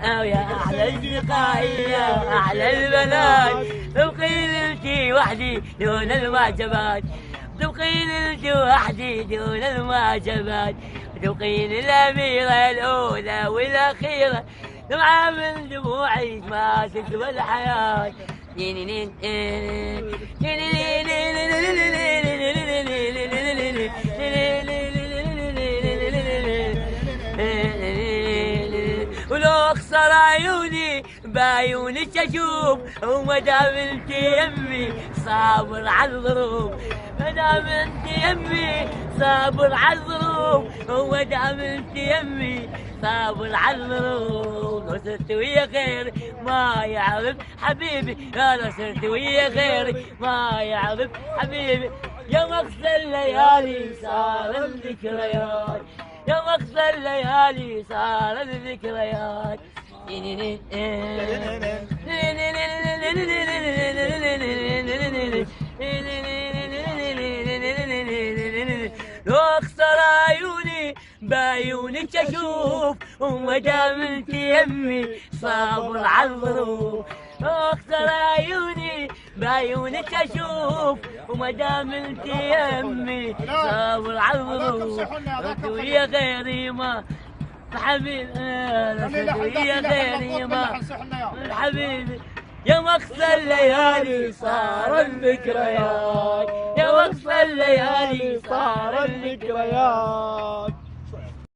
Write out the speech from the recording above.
أو يا أحلى أصدقائي أحلى البنات، تبقين انتي وحدي دون المعجبات، تبقين انتي وحدي دون المعجبات، تبقين الأميرة الأولى والأخيرة، دمعة من دموعي ما تسوى الحياة. ولو اخسر عيوني بعيونك اشوف، وما دام انت يمي صابر على الظروف، ما دام انت يمي صابر على الظروف، وما دام انت يمي صابر على الظروف. لو صرت ويا غيري ما يعرف حبيبي، يا لو صرت ويا غيري ما يعرف حبيبي، يا مقصى الليالي صار الذكريات، يا مقصى الليالي صار الذكريات. لو اخسر عيوني بعيونك اشوف، وما دام انت يمي صابر على الظروف، لو اخسر عيوني بعيونك اشوف، وما دام انت يمي صابر على الظروف. انت ويا غيري ما حبيبي، ويا غيري ما حبيبي، يا مقصى الليالي صار الذكريات، يا مقصى الليالي صار الذكريات.